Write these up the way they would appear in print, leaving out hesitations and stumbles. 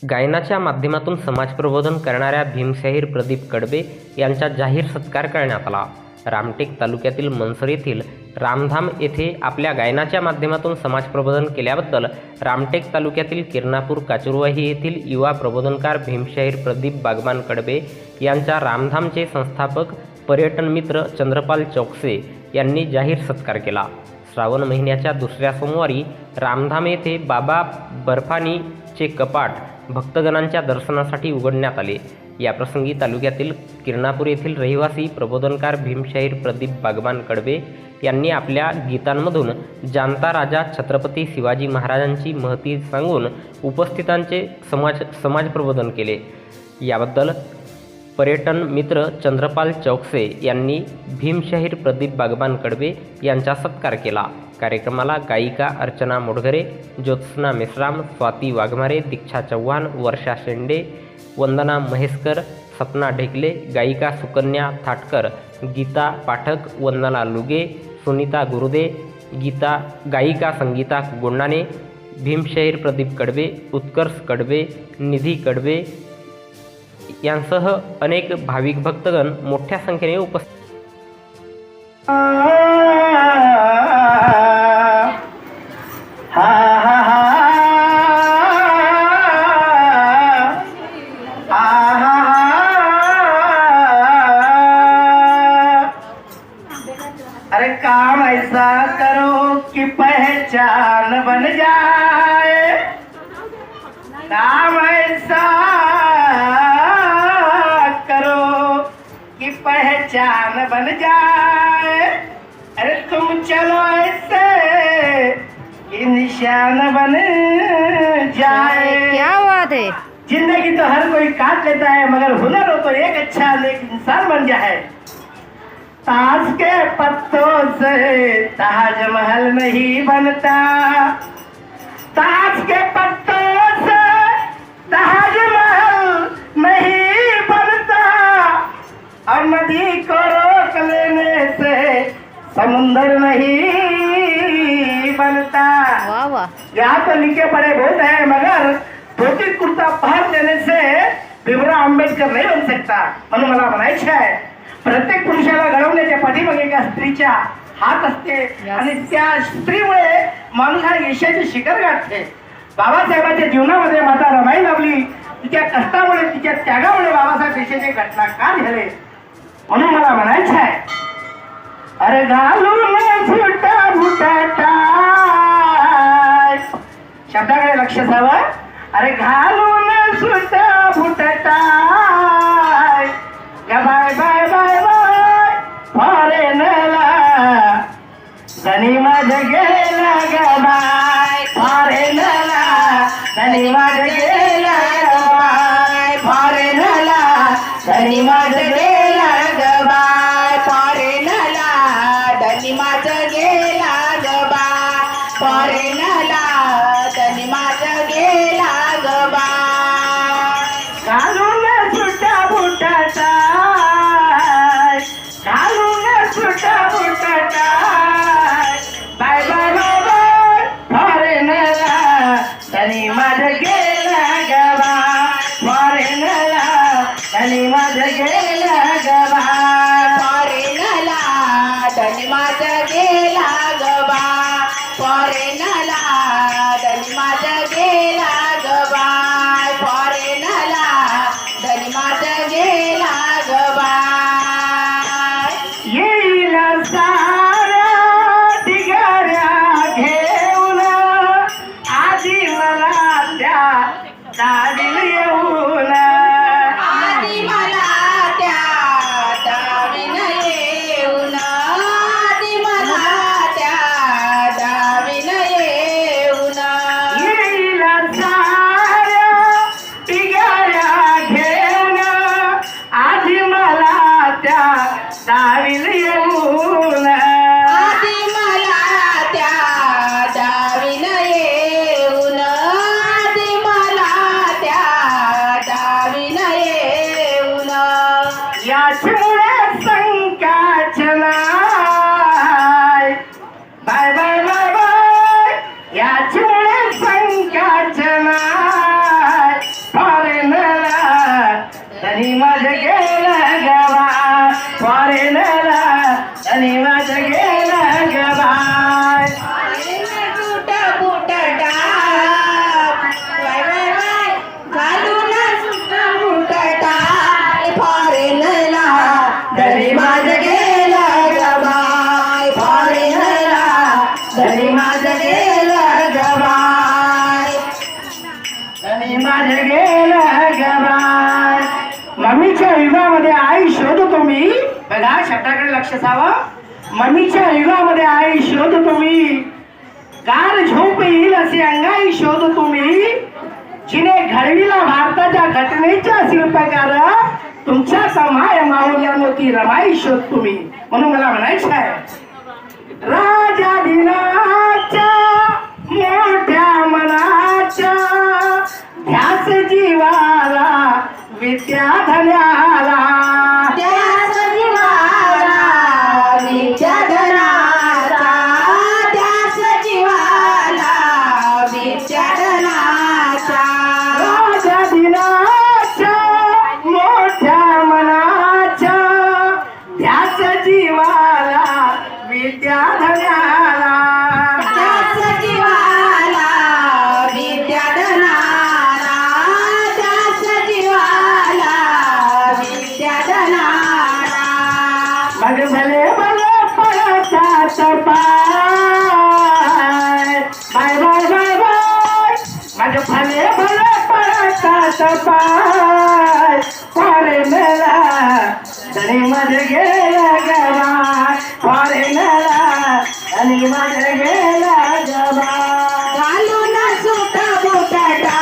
गायनाच्या माध्यमातून समाजप्रबोधन करणाऱ्या भीमशाहीर प्रदीप कडबे यांचा जाहीर सत्कार करण्यात आला। रामटेक तालुक्यातील मनसर येथील रामधाम येथे आपल्या गायनाच्या माध्यमातून समाजप्रबोधन केल्याबद्दल रामटेक तालुक्यातील किरणापूर काचुरवाही येथील युवा प्रबोधनकार भीमशाहीर प्रदीप बागवान कडबे यांचा रामधामचे संस्थापक पर्यटन मित्र चंद्रपाल चौकसे यांनी जाहीर सत्कार केला। श्रावण महिन्याच्या दुसऱ्या सोमवारी रामधाम येथे बाबा बर्फानीचे कपाट भक्तगणांच्या दर्शनासाठी उघडण्यात आले। याप्रसंगी तालुक्यातील किरणापूर येथील रहिवासी प्रबोधनकार भीमशाहीर प्रदीप बागवान कडबे यांनी आपल्या गीतांमधून जानता राजा छत्रपती शिवाजी महाराजांची महती सांगून उपस्थितांचे समाज प्रबोधन केले। याबद्दल पर्यटन मित्र चंद्रपाल चौकसे यांनी भीमशाहीर प्रदीप बागवान कडबे यांचा सत्कार केला। कार्यक्रमाला गायिका अर्चना मोडघरे, ज्योत्स्ना मेश्राम, स्वाती वाघमारे, दीक्षा चव्हाण, वर्षा शेंडे, वंदना महेशकर, सपना ढेकले, गायिका सुकन्या थाटकर, गीता पाठक, वंदना लुगे, सुनीता गुरुदे, गायिका संगीता गोंडाने, भीमशाहीर प्रदीप कडबे, उत्कर्ष कडबे, निधी कडबे यांसह अनेक भाविक भक्तगण मोठ्या संख्येने उपस्थित अरे काम ऐसा करो कि पहचान बन जाए, काम ऐसा करो कि पहचान बन जाए। अरे तुम चलो ऐसे कि निशान बन जाए। क्या बात है। जिंदगी तो हर कोई काट लेता है, मगर हुनर हो तो एक अच्छा नेक इंसान बन जाए। ताश के पत्तों से ताजमहल नहीं बनता, ताश के पत्तों से ताजमहल नहीं बनता, और नदी को रोक लेने से समुंदर नहीं बनता। वाह वाह। यहाँ तो लिखे पड़े बहुत है, मगर धोती कुर्ता पहन लेने से भीमराव आंबेडकर नाही बन सकता। म्हणून मला म्हणायचे आहे, प्रत्येक पुरुषाला घडवण्याच्या पाठीमागे एका स्त्रीचा हात असते आणि त्या स्त्रीमुळे माणूस हा यशाचे शिखर गाठते। बाबासाहेबांच्या जीवनामध्ये माता रमाई लाभली, तिच्या कष्टामुळे तिच्या त्यागामुळे बाबासाहेब यशाचे घटनाकार झाले। म्हणून मला म्हणायचं आहे, अरे घालून फुटा फुटाटा, शब्दाकडे लक्ष द्यावं। अरे घालून सुटा फुटाटा, बाय बाय बाय बाय फॉरेनला धनी माझ्या गेला ग बाय, फॉरेनला धनी माझ्या गेला ग बाय, फॉरेनला धनी माझ्या गेला ग बाय, फॉरेनला धनी माझं गेला ग बाय, फॉरेनला धनी माझं गेला ग बाय। घालून सुटा फुटाटा, घालून सुटा फुटाटा, बाय बाय बाय बाय फॉरेनला धनी माझं गेला ग बाय, फॉरेनला धनी माझं गेला ग बाय, फॉरेनला धनी माझं गेला ग बाय, फॉरेनला धनी माझं गेलं गबाय. आणि माझं गेलं गबाय. मम्मीच्या युगामध्ये आई शोधतो मी. बघा शब्दाकडे लक्ष असावं. मम्मीच्या युगामध्ये आई शोधतो मी. गार झोप येईल असे अंगाई शोधतो मी. जिने घडविला भारताच्या घटनेच्या शिल्पकार तुमच्या समाय माऊल्यानो ती रमाई शोधतो मी. म्हणून मला म्हणायचं आहे राजा दिनाच्या मोठ्या मनाच्या ध्यास जीवाला विद्या धन्याला. त्याच जीवाला विद्या धनाचा. त्याच जीवाला विद्या धनाचा. राजा दिनाच्या मोठ्या मनाच्या ध्यास जीवाला विद्या धन्याला. त्याच जीवाला विद्या धनाला. त्याच जीवाला विद्या धनाला. मग भले भले पळतात पाय. बाय बाय बाय बाय. मग भले भले पळतात पाय. पारे मेला धनी माझे गेला गबाय. पारे मेला धनी माझे गेला गबाय. घालून सुट बुटाटा.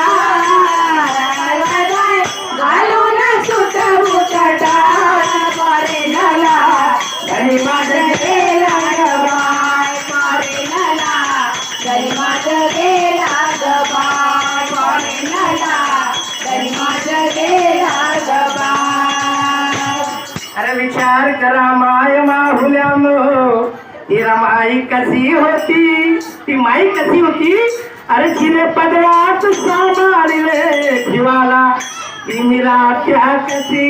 घालून सुट बुटाटा. पारे झाला धनी माझे गेला गबाय. पारे झाला तरी माझं गेला गबाय. पारे झाला तरी माझं गेला गबाय. अरे विचार करा माय माहुल्यानो ती रमाई कशी होती. ती माई कशी होती. अरे जिने पदरात सांभाळले जीवाला ती मीरा त्या कशी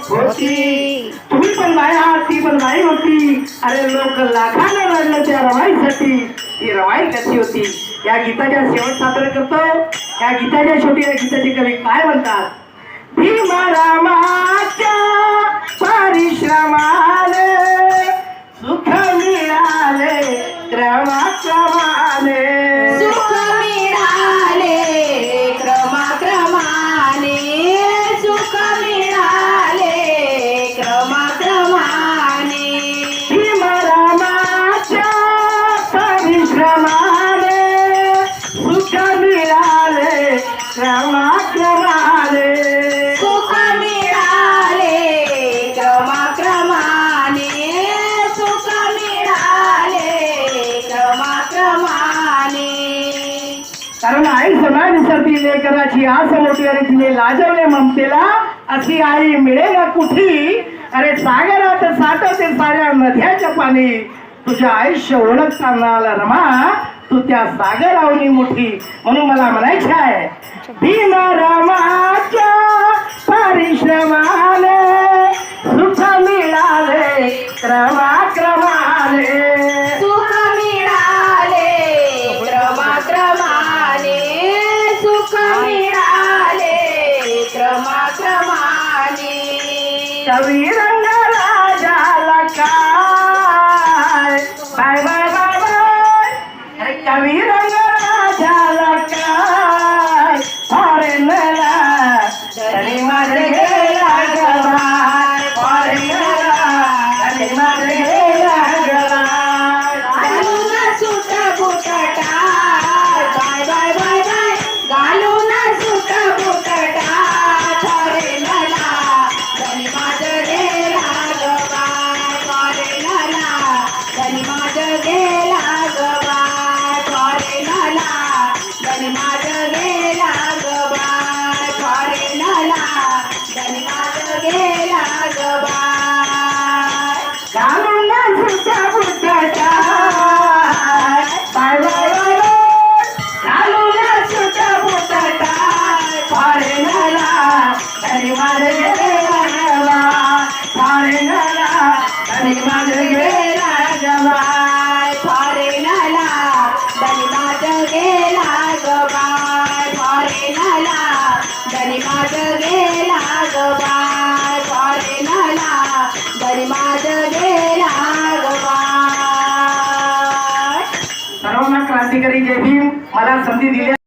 होती. तुम्ही पण माया ती पण माई होती. अरे लोक लाखाने रडलं त्या रमाईसाठी. ती रमाई कशी होती. या गीताच्या शेवट सादर करतो. या गीताच्या शेवटी या गीताचे कवी काय म्हणतात. भीमरामाच्या परिश्रमाने सुख मिळाले क्रमाक्रमाने. सुख मिळाले क्रमाक्रमाने. सुख मिळाले क्रमाक्रमाने. भीमरामाच्या परिश्रमाने सुख मिळाले क्रमाक्रमाने. सुख मिळाले क्रमाक्रमाने. सुख मिळाले क्रमाक्रमाने. कारण आई सदा विसरती लेकराची आस मोठी आणि तिने लाजवले ममतेला. अशी आई मिळेल कुठी. अरे सागरात साठवते साऱ्या नद्याच्या पाणी. तुझ्या आयुष्य ओळखताना आला रमा तू त्या सागरावनी मोठी. म्हणून मला म्हणायचे आहे भीमरामाच्या परिश्रमाने सुख मिळाले क्रमाक्रमाने. सुख मिळाले क्रमाक्रमाने. सुख मिळाले क्रमाक्रमाने. कवी रंग राजाला काय. बाय बाय बाय बाय. अरे कवी रंग राजाला काय. अरे मेला तरी माझे गेला गबाय. अरे मेला तरी माझे संधी दिली